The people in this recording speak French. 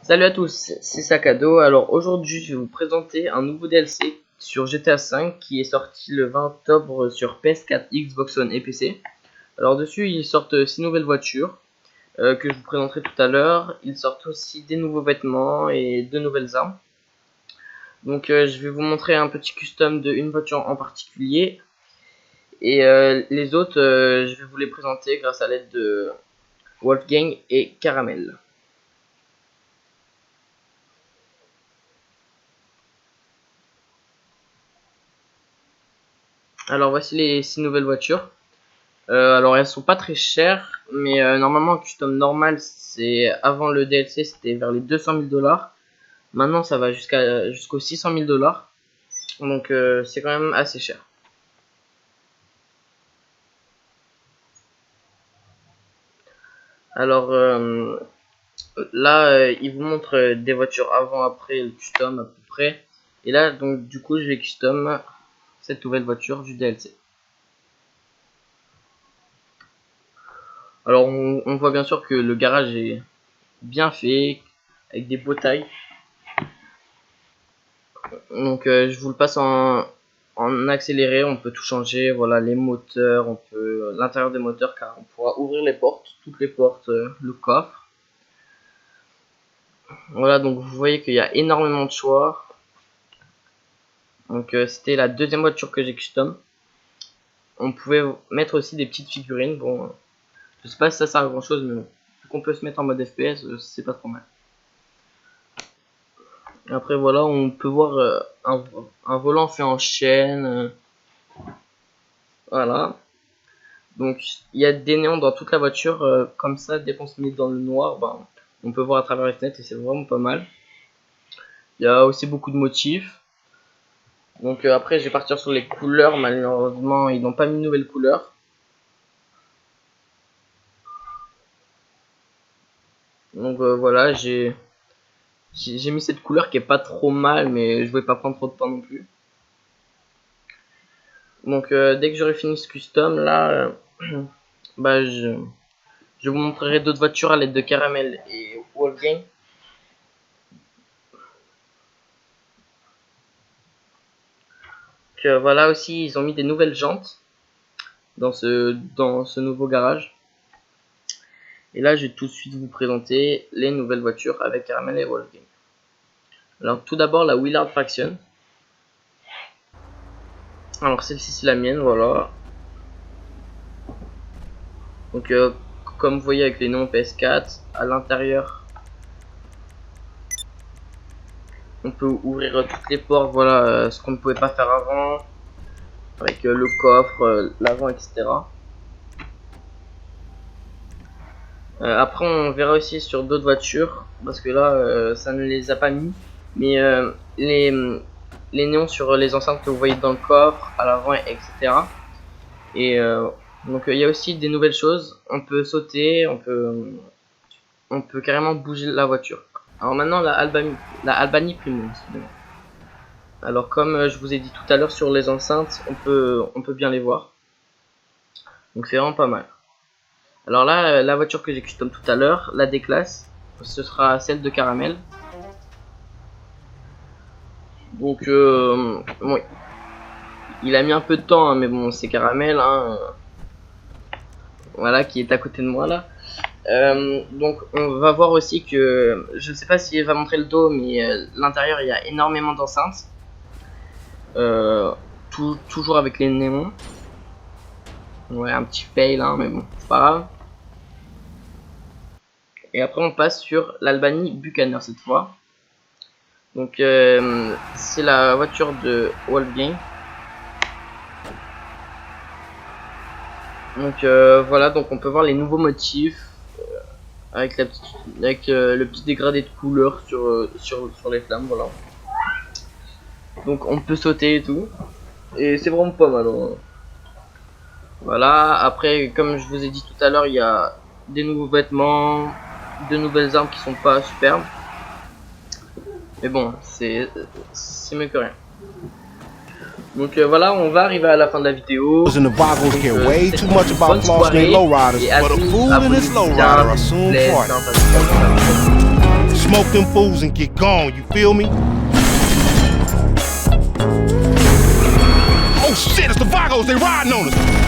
Salut à tous, c'est Sakado. Alors aujourd'hui je vais vous présenter un nouveau DLC sur GTA V qui est sorti le 20 octobre sur PS4, Xbox One et PC. Alors dessus ils sortent 6 nouvelles voitures que je vous présenterai tout à l'heure. Ils sortent aussi des nouveaux vêtements et 2 nouvelles armes. Donc je vais vous montrer un petit custom de une voiture en particulier. Et les autres je vais vous les présenter grâce à l'aide de Wolfgang et Caramel. Alors voici les 6 nouvelles voitures. Alors elles sont pas très chères, mais normalement un custom normal, c'est avant le DLC c'était vers les 200 000 $. Maintenant ça va jusqu'aux 600 000 $. Donc c'est quand même assez cher. Alors là il vous montre des voitures avant après le custom à peu près. Et là donc du coup je vais custom cette nouvelle voiture du DLC. Alors on voit bien sûr que le garage est bien fait avec des beaux tailles. Donc je vous le passe en accéléré, on peut tout changer, voilà les moteurs, on peut l'intérieur des moteurs car on pourra ouvrir les portes, toutes les portes, le coffre. Voilà, donc vous voyez qu'il y a énormément de choix. Donc c'était la deuxième voiture que j'ai custom. On pouvait mettre aussi des petites figurines, bon je sais pas si ça sert à grand chose, mais bon, vu qu'on peut se mettre en mode FPS, c'est pas trop mal. Après voilà, on peut voir un volant fait en chaîne, voilà. Donc il y a des néons dans toute la voiture, comme ça dès qu'on se met dans le noir, ben, on peut voir à travers les fenêtres et c'est vraiment pas mal. Il y a aussi beaucoup de motifs. Donc après je vais partir sur les couleurs, malheureusement ils n'ont pas mis de nouvelles couleurs. Donc voilà, j'ai mis cette couleur qui est pas trop mal, mais je vais pas prendre trop de temps non plus. Donc dès que j'aurai fini ce custom là, bah je vous montrerai d'autres voitures à l'aide de Caramel et Wolfgang. Voilà aussi, ils ont mis des nouvelles jantes dans ce nouveau garage. Et là, je vais tout de suite vous présenter les nouvelles voitures avec Caramel et Wolfgang. Alors tout d'abord la Willard Faction. Alors celle-ci c'est la mienne, voilà. Donc comme vous voyez avec les noms PS4, à l'intérieur on peut ouvrir toutes les portes, voilà, ce qu'on ne pouvait pas faire avant, avec le coffre, l'avant, etc. Après on verra aussi sur d'autres voitures, parce que là ça ne les a pas mis, mais les néons sur les enceintes que vous voyez dans le coffre, à l'avant, etc. Et donc il y a aussi des nouvelles choses, on peut sauter, on peut carrément bouger la voiture. Alors maintenant la Albany Premium. Alors comme je vous ai dit tout à l'heure sur les enceintes, on peut bien les voir. Donc c'est vraiment pas mal. Alors là la voiture que j'ai custom tout à l'heure, la D-Class, ce sera celle de Caramel. Donc oui. Il a mis un peu de temps hein, mais bon c'est Caramel hein, voilà qui est à côté de moi là. Donc on va voir aussi que je ne sais pas si elle va montrer le dos, mais l'intérieur il y a énormément d'enceintes, toujours avec les néons. Ouais, un petit fail hein, mais bon c'est pas grave. Et après on passe sur l'Albany Buccaneer cette fois. Donc c'est la voiture de Wolfgang. Donc voilà, donc on peut voir les nouveaux motifs. Avec le petit dégradé de couleur sur les flammes, voilà. Donc on peut sauter et tout. Et c'est vraiment pas mal. Hein. Voilà, après comme je vous ai dit tout à l'heure, il y a des nouveaux vêtements, de nouvelles armes qui sont pas superbes. Mais bon, c'est mieux que rien. Donc voilà, on va arriver à la fin de la vidéo. Donc, bonne soirée et à tous, abonnez-vous bien, s'il vous plaît. smoke them fools and get gone, you feel me? Oh shit, it's the Vagos, they riding on us.